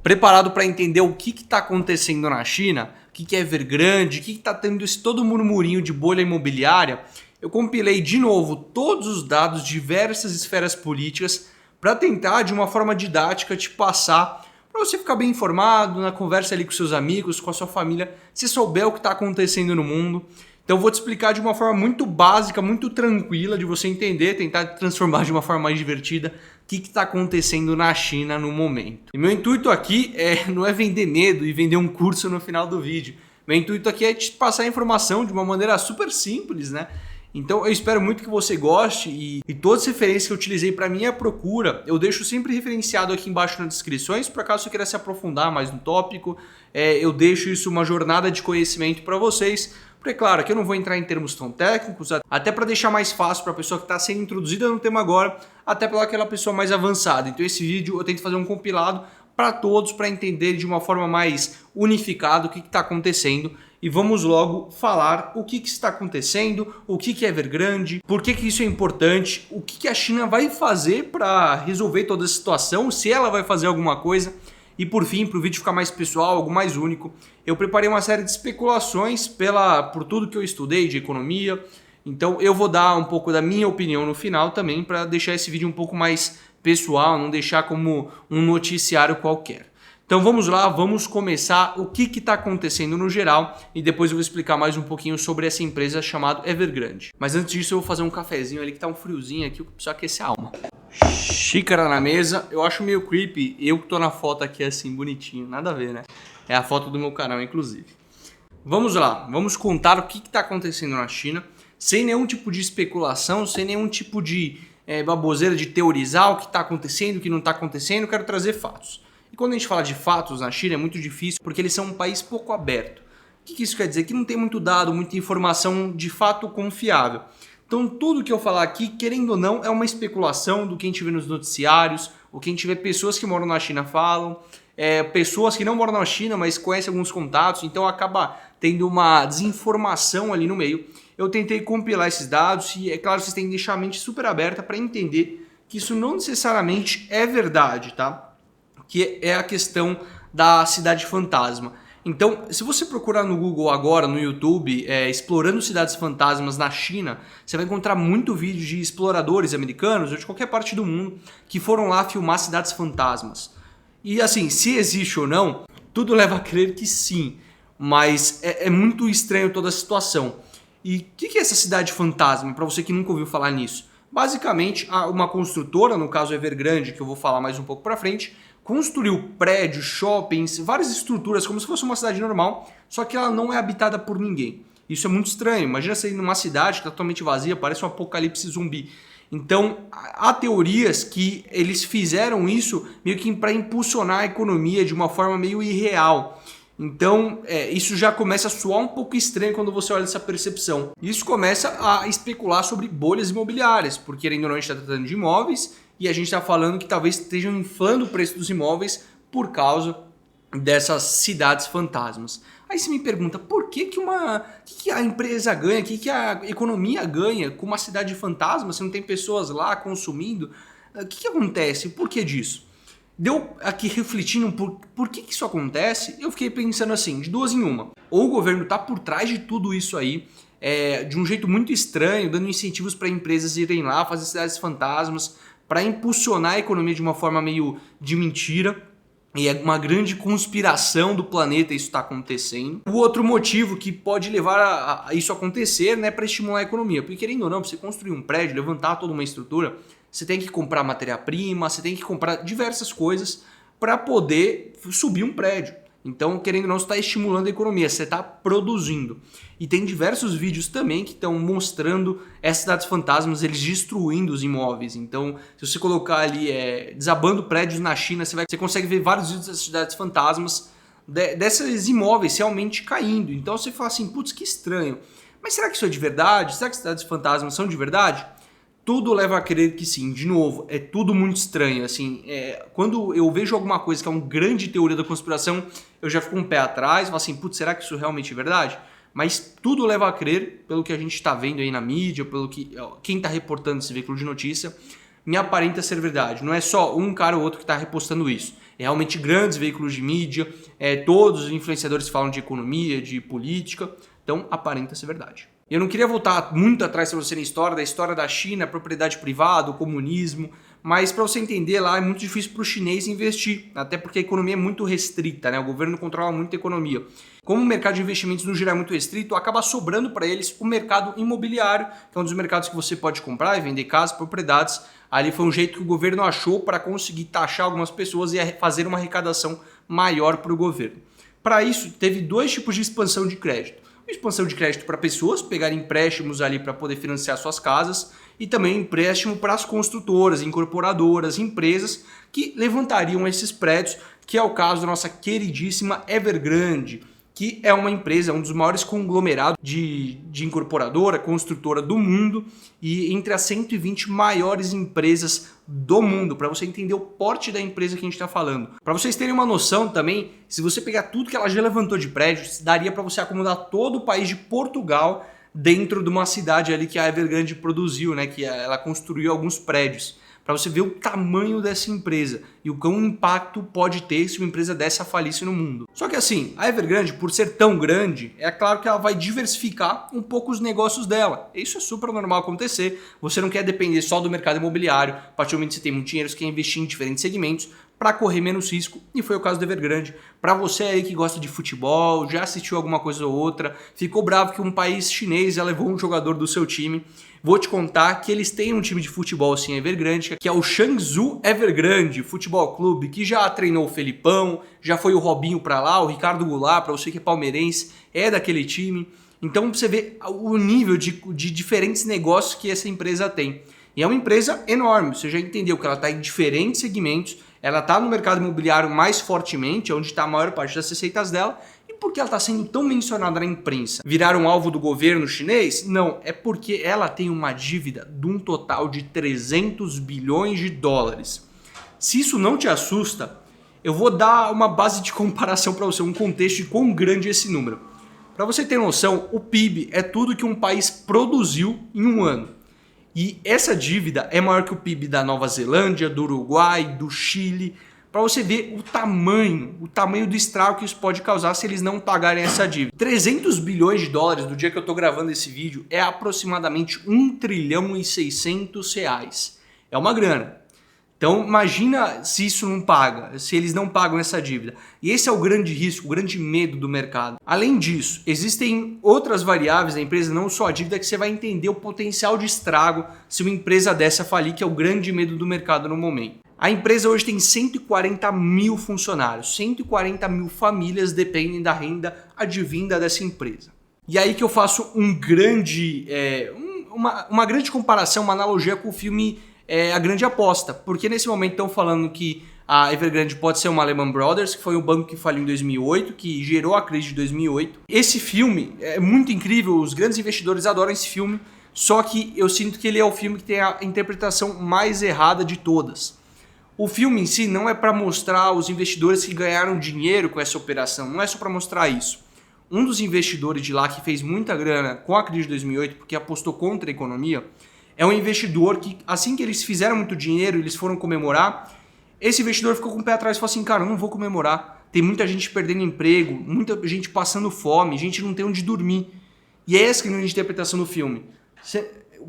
Preparado para entender o que está acontecendo na China, o que é Evergrande, o que está tendo esse todo murmurinho de bolha imobiliária? Eu compilei de novo todos os dados de diversas esferas políticas para tentar, de uma forma didática, te passar para você ficar bem informado na conversa ali com seus amigos, com a sua família, se souber o que está acontecendo no mundo. Então eu vou te explicar de uma forma muito básica, muito tranquila de você entender, tentar transformar de uma forma mais divertida o que está acontecendo na China no momento. E meu intuito aqui não é vender medo e vender um curso no final do vídeo. Meu intuito aqui é te passar a informação de uma maneira super simples, né? Então eu espero muito que você goste e todas as referências que eu utilizei para minha procura, eu deixo sempre referenciado aqui embaixo nas descrições, por caso você queira se aprofundar mais no tópico, eu deixo isso uma jornada de conhecimento para vocês. Porque, claro, aqui eu não vou entrar em termos tão técnicos, até para deixar mais fácil para a pessoa que está sendo introduzida no tema agora, até para aquela pessoa mais avançada. Então esse vídeo eu tento fazer um compilado para todos, para entender de uma forma mais unificada o que está acontecendo. E vamos logo falar o que está acontecendo, o que é Evergrande, por que isso é importante, o que a China vai fazer para resolver toda essa situação, se ela vai fazer alguma coisa. E por fim, para o vídeo ficar mais pessoal, algo mais único, eu preparei uma série de especulações por tudo que eu estudei de economia. Então eu vou dar um pouco da minha opinião no final também para deixar esse vídeo um pouco mais pessoal, não deixar como um noticiário qualquer. Então vamos lá, vamos começar o que está acontecendo no geral e depois eu vou explicar mais um pouquinho sobre essa empresa chamada Evergrande. Mas antes disso eu vou fazer um cafezinho ali que tá um friozinho aqui, eu preciso aquecer a alma. Xícara na mesa, eu acho meio creepy, eu que tô na foto aqui assim, bonitinho, nada a ver, né? É a foto do meu canal, inclusive. Vamos lá, vamos contar o que está acontecendo na China, sem nenhum tipo de especulação, sem nenhum tipo de baboseira de teorizar o que está acontecendo, o que não está acontecendo, eu quero trazer fatos. E quando a gente fala de fatos na China é muito difícil, porque eles são um país pouco aberto. O que isso quer dizer? Que não tem muito dado, muita informação de fato confiável. Então tudo que eu falar aqui, querendo ou não, é uma especulação do que a gente vê nos noticiários, o que a gente vê pessoas que moram na China falam, pessoas que não moram na China, mas conhecem alguns contatos, então acaba tendo uma desinformação ali no meio. Eu tentei compilar esses dados e é claro, vocês têm que deixar a mente super aberta para entender que isso não necessariamente é verdade, tá? Que é a questão da cidade fantasma. Então, se você procurar no Google agora, no YouTube, explorando cidades fantasmas na China, você vai encontrar muito vídeo de exploradores americanos ou de qualquer parte do mundo que foram lá filmar cidades fantasmas. E assim, se existe ou não, tudo leva a crer que sim, mas é muito estranho toda a situação. E o que é essa cidade fantasma, para você que nunca ouviu falar nisso? Basicamente, uma construtora, no caso Evergrande, que eu vou falar mais um pouco para frente, construiu prédios, shoppings, várias estruturas como se fosse uma cidade normal, só que ela não é habitada por ninguém. Isso é muito estranho. Imagina você ir numa cidade totalmente vazia, parece um apocalipse zumbi. Então, há teorias que eles fizeram isso meio que para impulsionar a economia de uma forma meio irreal. Então, isso já começa a soar um pouco estranho quando você olha essa percepção. Isso começa a especular sobre bolhas imobiliárias, porque ainda não a gente está tratando de imóveis e a gente está falando que talvez estejam inflando o preço dos imóveis por causa dessas cidades fantasmas. Aí você me pergunta, por que a empresa ganha, o que a economia ganha com uma cidade fantasma, se não tem pessoas lá consumindo? O que acontece? Por que disso? Deu aqui refletindo por que isso acontece, eu fiquei pensando assim, de duas em uma. Ou o governo está por trás de tudo isso aí, de um jeito muito estranho, dando incentivos para empresas irem lá, fazer cidades fantasmas, para impulsionar a economia de uma forma meio de mentira. E é uma grande conspiração do planeta isso está acontecendo. O outro motivo que pode levar a isso acontecer, né, para estimular a economia. Porque querendo ou não, para você construir um prédio, levantar toda uma estrutura, você tem que comprar matéria-prima, você tem que comprar diversas coisas para poder subir um prédio. Então, querendo ou não, você está estimulando a economia, você está produzindo. E tem diversos vídeos também que estão mostrando essas cidades fantasmas, eles destruindo os imóveis. Então, se você colocar ali desabando prédios na China, você consegue ver vários vídeos dessas cidades fantasmas, desses imóveis realmente caindo. Então você fala assim, putz, que estranho. Mas será que isso é de verdade? Será que cidades fantasmas são de verdade? Tudo leva a crer que sim. De novo, é tudo muito estranho. Assim, quando eu vejo alguma coisa que é uma grande teoria da conspiração, eu já fico um pé atrás, falo assim, putz, será que isso realmente é verdade? Mas tudo leva a crer, pelo que a gente está vendo aí na mídia, pelo que quem está reportando esse veículo de notícia, me aparenta ser verdade. Não é só um cara ou outro que está repostando isso. realmente grandes veículos de mídia, todos os influenciadores falam de economia, de política, então aparenta ser verdade. Eu não queria voltar muito atrás para você na história da China, propriedade privada, o comunismo, mas para você entender lá é muito difícil para o chinês investir, até porque a economia é muito restrita, né? O governo controla muito a economia. Como o mercado de investimentos no geral é muito restrito, acaba sobrando para eles o mercado imobiliário, que é um dos mercados que você pode comprar e vender casas, propriedades. Ali foi um jeito que o governo achou para conseguir taxar algumas pessoas e fazer uma arrecadação maior para o governo. Para isso, teve dois tipos de expansão de crédito. Expansão de crédito para pessoas pegarem empréstimos ali para poder financiar suas casas e também empréstimo para as construtoras, incorporadoras, empresas que levantariam esses prédios, que é o caso da nossa queridíssima Evergrande, que é uma empresa, um dos maiores conglomerados de incorporadora, construtora do mundo e entre as 120 maiores empresas do mundo, para você entender o porte da empresa que a gente está falando. Para vocês terem uma noção também, se você pegar tudo que ela já levantou de prédios, daria para você acomodar todo o país de Portugal dentro de uma cidade ali que a Evergrande produziu, né? Que ela construiu alguns prédios. Para você ver o tamanho dessa empresa e o quão impacto pode ter se uma empresa dessa falisse no mundo. Só que assim, a Evergrande, por ser tão grande, é claro que ela vai diversificar um pouco os negócios dela. Isso é super normal acontecer. Você não quer depender só do mercado imobiliário. A partir do momento que você tem muito dinheiro, você quer investir em diferentes segmentos para correr menos risco, e foi o caso da Evergrande. Para você aí que gosta de futebol, já assistiu alguma coisa ou outra, ficou bravo que um país chinês já levou um jogador do seu time, vou te contar que eles têm um time de futebol sim Evergrande, que é o Changzhou Evergrande Futebol Clube, que já treinou o Felipão, já foi o Robinho para lá, o Ricardo Goulart, para você que é palmeirense, é daquele time. Então você vê o nível de diferentes negócios que essa empresa tem. E é uma empresa enorme, você já entendeu que ela está em diferentes segmentos, ela está no mercado imobiliário mais fortemente, onde está a maior parte das receitas dela. E por que ela está sendo tão mencionada na imprensa? Viraram alvo do governo chinês? Não, é porque ela tem uma dívida de um total de 300 bilhões de dólares. Se isso não te assusta, eu vou dar uma base de comparação para você, um contexto de quão grande é esse número. Para você ter noção, o PIB é tudo que um país produziu em um ano. E essa dívida é maior que o PIB da Nova Zelândia, do Uruguai, do Chile, para você ver o tamanho do estrago que isso pode causar se eles não pagarem essa dívida. 300 bilhões de dólares do dia que eu estou gravando esse vídeo é aproximadamente 1 trilhão e 600 reais. É uma grana. Então imagina se isso não paga, se eles não pagam essa dívida. E esse é o grande risco, o grande medo do mercado. Além disso, existem outras variáveis da empresa, não só a dívida, que você vai entender o potencial de estrago se uma empresa dessa falir, que é o grande medo do mercado no momento. A empresa hoje tem 140 mil funcionários, 140 mil famílias dependem da renda advinda dessa empresa. E aí que eu faço uma grande comparação, uma analogia com o filme A Grande Aposta, porque nesse momento estão falando que a Evergrande pode ser uma Lehman Brothers, que foi um banco que faliu em 2008, que gerou a crise de 2008. Esse filme é muito incrível, os grandes investidores adoram esse filme, só que eu sinto que ele é o filme que tem a interpretação mais errada de todas. O filme em si não é para mostrar os investidores que ganharam dinheiro com essa operação, não é só para mostrar isso. Um dos investidores de lá que fez muita grana com a crise de 2008, porque apostou contra a economia, é um investidor que, assim que eles fizeram muito dinheiro, eles foram comemorar, esse investidor ficou com o pé atrás e falou assim, cara, eu não vou comemorar, tem muita gente perdendo emprego, muita gente passando fome, gente não tem onde dormir. E é essa que é a interpretação do filme.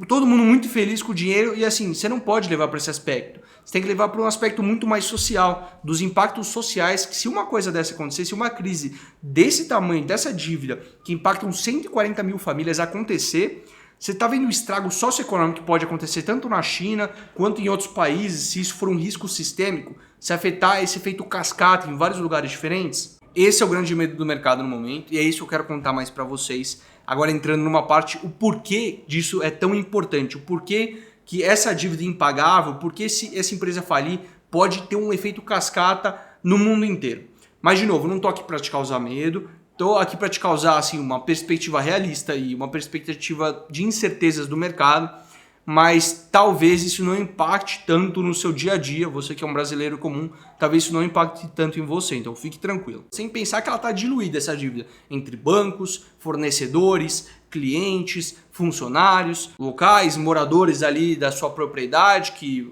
Todo mundo muito feliz com o dinheiro e assim, você não pode levar para esse aspecto. Você tem que levar para um aspecto muito mais social, dos impactos sociais, que se uma coisa dessa acontecer, se uma crise desse tamanho, dessa dívida, que impactam 140 mil famílias acontecer, você está vendo o estrago socioeconômico que pode acontecer tanto na China quanto em outros países, se isso for um risco sistêmico, se afetar esse efeito cascata em vários lugares diferentes? Esse é o grande medo do mercado no momento e é isso que eu quero contar mais para vocês. Agora entrando numa parte, o porquê disso é tão importante, o porquê que essa dívida é impagável, porque se essa empresa falir, pode ter um efeito cascata no mundo inteiro. Mas, de novo, não estou aqui para te causar medo, estou aqui para te causar assim, uma perspectiva realista e uma perspectiva de incertezas do mercado, mas talvez isso não impacte tanto no seu dia a dia, você que é um brasileiro comum, talvez isso não impacte tanto em você, então fique tranquilo. Sem pensar que ela está diluída, essa dívida, entre bancos, fornecedores, clientes, funcionários, locais, moradores ali da sua propriedade que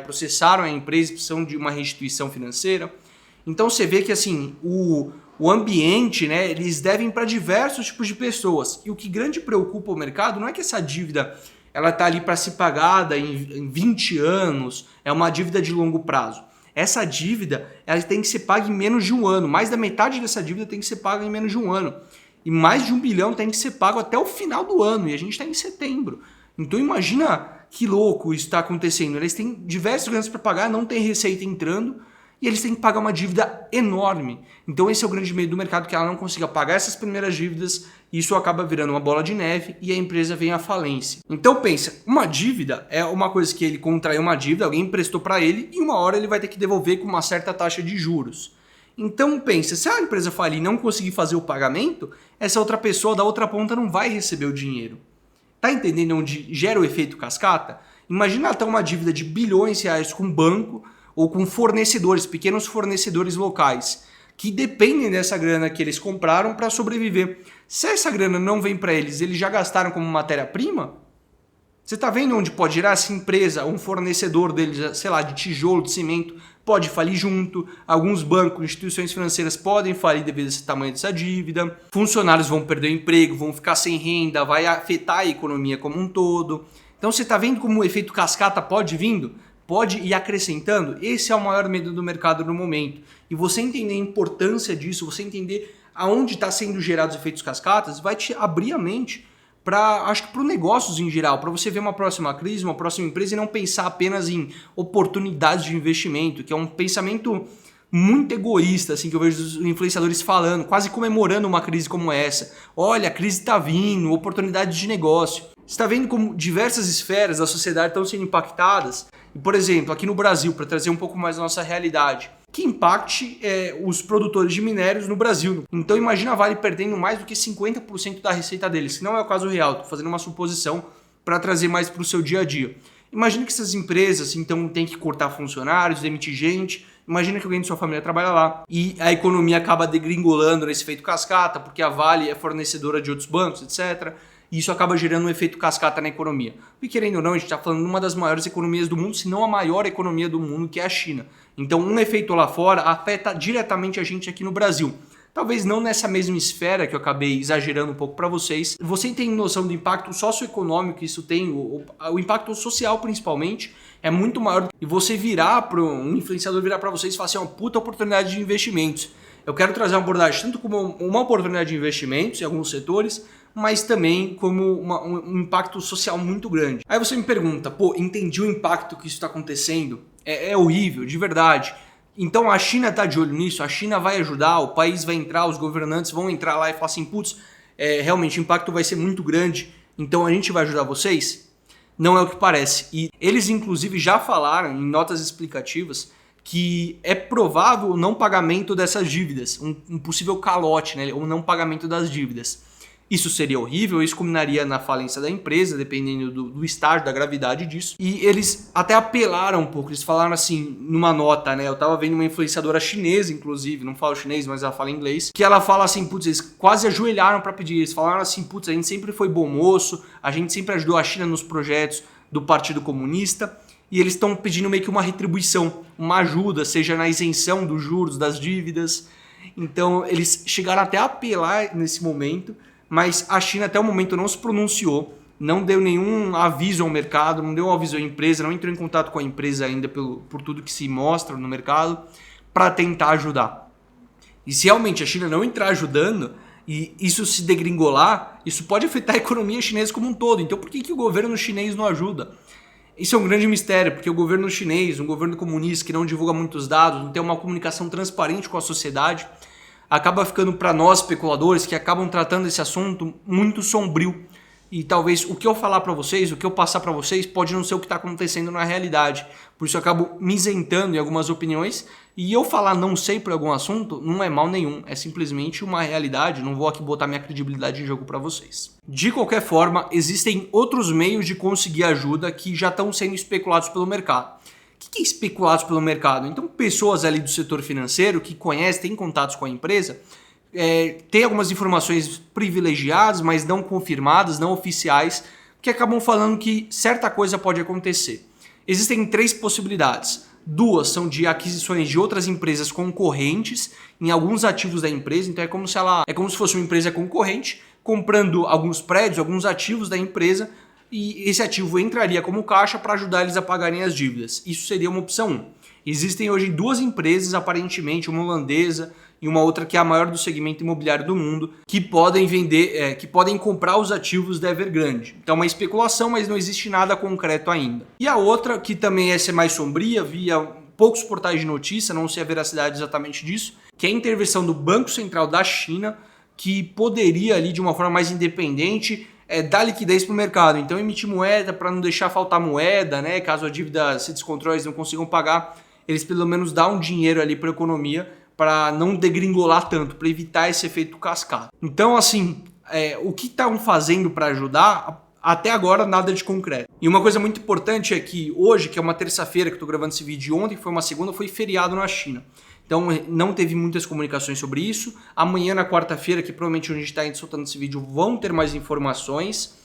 processaram a empresa e precisam de uma restituição financeira. Então você vê que assim, o ambiente, né, eles devem para diversos tipos de pessoas. E o que grande preocupa o mercado não é que essa dívida ela está ali para ser pagada em 20 anos, é uma dívida de longo prazo. Essa dívida ela tem que ser paga em menos de um ano. Mais da metade dessa dívida tem que ser paga em menos de um ano. E mais de 1 bilhão tem que ser pago até o final do ano. E a gente está em setembro. Então imagina que louco isso está acontecendo. Eles têm diversos ganhos para pagar, não tem receita entrando. E eles têm que pagar uma dívida enorme. Então esse é o grande medo do mercado, que ela não consiga pagar essas primeiras dívidas, e isso acaba virando uma bola de neve e a empresa vem à falência. Então pensa, uma dívida é uma coisa que ele contraiu uma dívida, alguém emprestou para ele e uma hora ele vai ter que devolver com uma certa taxa de juros. Então pensa, se a empresa falir e não conseguir fazer o pagamento, essa outra pessoa da outra ponta não vai receber o dinheiro. Tá entendendo onde gera o efeito cascata? Imagina até uma dívida de bilhões de reais com um banco, ou com fornecedores, pequenos fornecedores locais, que dependem dessa grana que eles compraram para sobreviver. Se essa grana não vem para eles, eles já gastaram como matéria-prima? Você está vendo onde pode gerar essa empresa, um fornecedor deles, sei lá, de tijolo, de cimento, pode falir junto, alguns bancos, instituições financeiras podem falir devido a esse tamanho dessa dívida, funcionários vão perder o emprego, vão ficar sem renda, vai afetar a economia como um todo. Então você está vendo como o efeito cascata pode vindo? Pode ir acrescentando? Esse é o maior medo do mercado no momento. E você entender a importância disso, você entender aonde está sendo gerados efeitos cascatas, vai te abrir a mente para os negócios em geral, para você ver uma próxima crise, uma próxima empresa e não pensar apenas em oportunidades de investimento, que é um pensamento muito egoísta, assim, que eu vejo os influenciadores falando, quase comemorando uma crise como essa. Olha, a crise está vindo, oportunidades de negócio. Você está vendo como diversas esferas da sociedade estão sendo impactadas. E, por exemplo, aqui no Brasil, para trazer um pouco mais da nossa realidade, que impacte os produtores de minérios no Brasil. Então imagina a Vale perdendo mais do que 50% da receita deles, que não é o caso real, estou fazendo uma suposição para trazer mais para o seu dia a dia. Imagina que essas empresas então têm que cortar funcionários, demitir gente, imagina que alguém de sua família trabalha lá e a economia acaba degringolando nesse efeito cascata, porque a Vale é fornecedora de outros bancos, etc., e isso acaba gerando um efeito cascata na economia. E querendo ou não, a gente está falando de uma das maiores economias do mundo, se não a maior economia do mundo, que é a China. Então um efeito lá fora afeta diretamente a gente aqui no Brasil. Talvez não nessa mesma esfera que eu acabei exagerando um pouco para vocês. Você tem noção do impacto socioeconômico que isso tem, o impacto social principalmente, é muito maior. E você virar para um influenciador virar para vocês e falar assim, uma puta oportunidade de investimentos. Eu quero trazer uma abordagem tanto como uma oportunidade de investimentos em alguns setores, mas também como um impacto social muito grande. Aí você me pergunta, entendi o impacto que isso está acontecendo? É horrível, de verdade. Então a China está de olho nisso, a China vai ajudar, o país vai entrar, os governantes vão entrar lá e falar assim, realmente o impacto vai ser muito grande, então a gente vai ajudar vocês? Não é o que parece. E eles inclusive já falaram em notas explicativas que é provável o não pagamento dessas dívidas, um possível calote, né, o não pagamento das dívidas. Isso seria horrível, isso culminaria na falência da empresa, dependendo do estágio, da gravidade disso. E eles até apelaram um pouco, eles falaram assim, numa nota, né? Eu tava vendo uma influenciadora chinesa, inclusive, não falo chinês, mas ela fala inglês, que ela fala assim, eles quase ajoelharam para pedir, eles falaram assim, a gente sempre foi bom moço, a gente sempre ajudou a China nos projetos do Partido Comunista, e eles estão pedindo meio que uma retribuição, uma ajuda, seja na isenção dos juros, das dívidas. Então, eles chegaram até a apelar nesse momento, mas a China até o momento não se pronunciou, não deu nenhum aviso ao mercado, não deu um aviso à empresa, não entrou em contato com a empresa ainda por tudo que se mostra no mercado para tentar ajudar. E se realmente a China não entrar ajudando e isso se degringolar, isso pode afetar a economia chinesa como um todo. Então por que o governo chinês não ajuda? Isso é um grande mistério, porque o governo chinês, um governo comunista que não divulga muitos dados, não tem uma comunicação transparente com a sociedade, acaba ficando para nós especuladores que acabam tratando esse assunto muito sombrio. E talvez o que eu falar para vocês, o que eu passar para vocês pode não ser o que está acontecendo na realidade. Por isso eu acabo me isentando em algumas opiniões. E eu falar não sei por algum assunto não é mal nenhum. É simplesmente uma realidade. Não vou aqui botar minha credibilidade em jogo para vocês. De qualquer forma, existem outros meios de conseguir ajuda que já estão sendo especulados pelo mercado. O que é especulados pelo mercado? Então pessoas ali do setor financeiro que conhecem, têm contatos com a empresa, tem algumas informações privilegiadas, mas não confirmadas, não oficiais, que acabam falando que certa coisa pode acontecer. Existem três possibilidades. 2 são de aquisições de outras empresas concorrentes em alguns ativos da empresa. Então é como se fosse uma empresa concorrente comprando alguns prédios, alguns ativos da empresa, e esse ativo entraria como caixa para ajudar eles a pagarem as dívidas. Isso seria uma opção 1. Existem hoje 2 empresas, aparentemente, uma holandesa e uma outra que é a maior do segmento imobiliário do mundo, que podem que podem comprar os ativos da Evergrande. Então é uma especulação, mas não existe nada concreto ainda. E a outra, que também é mais sombria, via poucos portais de notícia, não sei a veracidade exatamente disso, que é a intervenção do Banco Central da China, que poderia ali de uma forma mais independente dar liquidez para o mercado. Então emitir moeda para não deixar faltar moeda, né? Caso a dívida se descontrole, eles não consigam pagar, eles pelo menos dão um dinheiro ali para a economia para não degringolar tanto, para evitar esse efeito cascata. Então, assim, o que estão fazendo para ajudar? Até agora, nada de concreto. E uma coisa muito importante é que hoje, que é uma terça-feira que eu estou gravando esse vídeo, ontem foi uma segunda, foi feriado na China. Então, não teve muitas comunicações sobre isso. Amanhã, na quarta-feira, que provavelmente onde a gente está soltando esse vídeo, vão ter mais informações.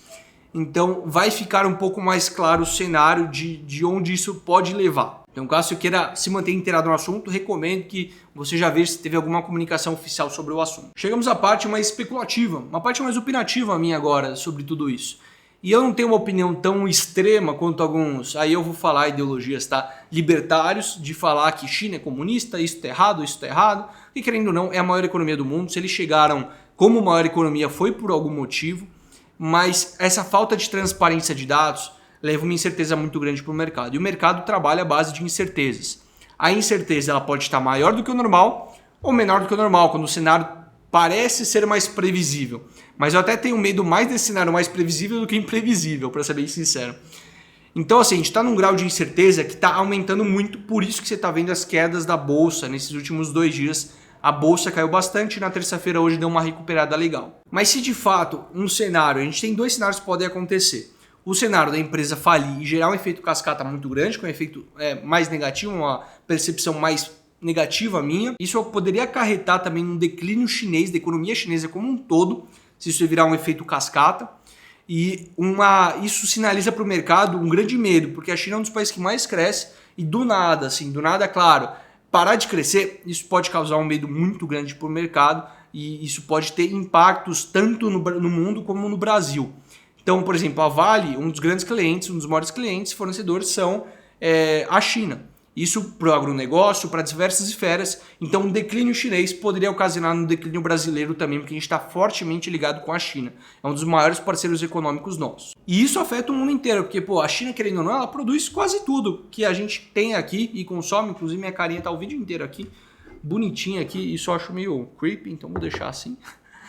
Então, vai ficar um pouco mais claro o cenário de onde isso pode levar. Então, caso você queira se manter inteirado no assunto, recomendo que você já veja se teve alguma comunicação oficial sobre o assunto. Chegamos à parte mais especulativa, uma parte mais opinativa minha agora sobre tudo isso. E eu não tenho uma opinião tão extrema quanto alguns, aí eu vou falar ideologias, tá? Libertários, de falar que China é comunista, isso tá errado, isso tá errado. E querendo ou não, é a maior economia do mundo. Se eles chegaram como maior economia foi por algum motivo, mas essa falta de transparência de dados leva uma incerteza muito grande para o mercado. E o mercado trabalha à base de incertezas. A incerteza ela pode estar maior do que o normal ou menor do que o normal, quando o cenário parece ser mais previsível. Mas eu até tenho medo mais desse cenário mais previsível do que imprevisível, para ser bem sincero. Então, assim, a gente está num grau de incerteza que está aumentando muito, por isso que você está vendo as quedas da Bolsa nesses últimos 2 dias. A Bolsa caiu bastante, na terça-feira hoje deu uma recuperada legal. Mas se de fato um cenário, a gente tem 2 cenários que podem acontecer. O cenário da empresa falir e gerar um efeito cascata muito grande, com um efeito mais negativo, uma percepção mais negativa minha. Isso poderia acarretar também um declínio chinês, da economia chinesa como um todo, se isso virar um efeito cascata. E isso sinaliza para o mercado um grande medo, porque a China é um dos países que mais cresce e do nada, claro, parar de crescer, isso pode causar um medo muito grande para o mercado e isso pode ter impactos tanto no mundo como no Brasil. Então, por exemplo, a Vale, um dos grandes clientes, um dos maiores clientes, fornecedores são a China. Isso para o agronegócio, para diversas esferas. Então, um declínio chinês poderia ocasionar um declínio brasileiro também, porque a gente está fortemente ligado com a China. É um dos maiores parceiros econômicos nossos. E isso afeta o mundo inteiro, porque a China, querendo ou não, ela produz quase tudo que a gente tem aqui e consome. Inclusive, minha carinha está o vídeo inteiro aqui, bonitinha aqui. Isso eu acho meio creepy, então vou deixar assim.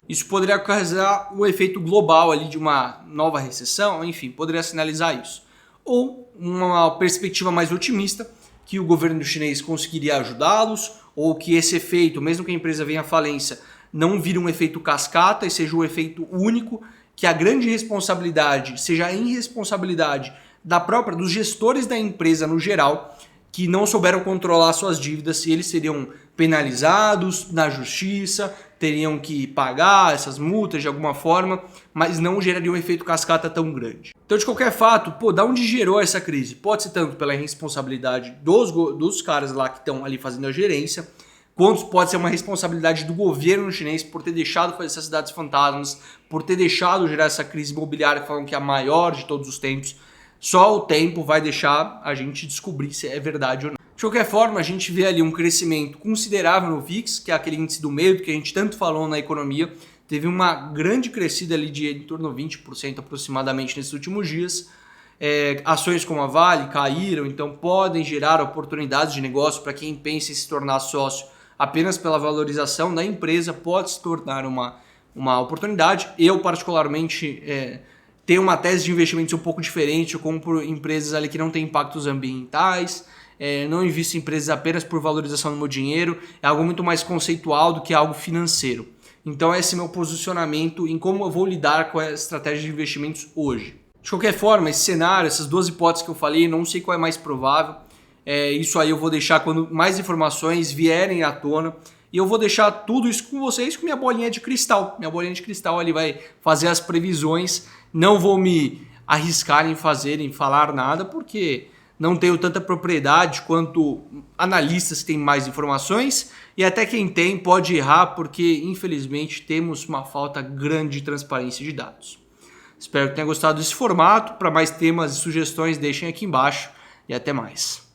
Isso poderia causar um efeito global ali de uma nova recessão, enfim, poderia sinalizar isso. Ou uma perspectiva mais otimista, que o governo chinês conseguiria ajudá-los, ou que esse efeito, mesmo que a empresa venha à falência, não vire um efeito cascata e seja um efeito único, que a grande responsabilidade seja a irresponsabilidade dos gestores da empresa no geral, que não souberam controlar suas dívidas, e eles seriam penalizados na justiça, teriam que pagar essas multas de alguma forma, mas não geraria um efeito cascata tão grande. Então, de qualquer fato, da onde gerou essa crise? Pode ser tanto pela irresponsabilidade dos caras lá que estão ali fazendo a gerência, quanto pode ser uma responsabilidade do governo chinês por ter deixado fazer essas cidades fantasmas, por ter deixado gerar essa crise imobiliária que falam que é a maior de todos os tempos. Só o tempo vai deixar a gente descobrir se é verdade ou não. De qualquer forma, a gente vê ali um crescimento considerável no VIX, que é aquele índice do medo que a gente tanto falou na economia. Teve uma grande crescida ali de em torno de 20% aproximadamente nesses últimos dias. Ações como a Vale caíram, então podem gerar oportunidades de negócio para quem pensa em se tornar sócio apenas pela valorização da empresa, pode se tornar uma oportunidade. Eu, particularmente, tenho uma tese de investimentos um pouco diferente. Eu compro empresas ali que não têm impactos ambientais, não invisto em empresas apenas por valorização do meu dinheiro, é algo muito mais conceitual do que algo financeiro. Então esse é meu posicionamento em como eu vou lidar com a estratégia de investimentos hoje. De qualquer forma, esse cenário, essas 2 hipóteses que eu falei, não sei qual é mais provável. Isso aí eu vou deixar quando mais informações vierem à tona. E eu vou deixar tudo isso com vocês com minha bolinha de cristal. Minha bolinha de cristal ali vai fazer as previsões. Não vou me arriscar em falar nada, porque não tenho tanta propriedade quanto analistas que têm mais informações, e até quem tem pode errar porque, infelizmente, temos uma falta grande de transparência de dados. Espero que tenha gostado desse formato. Para mais temas e sugestões, deixem aqui embaixo e até mais.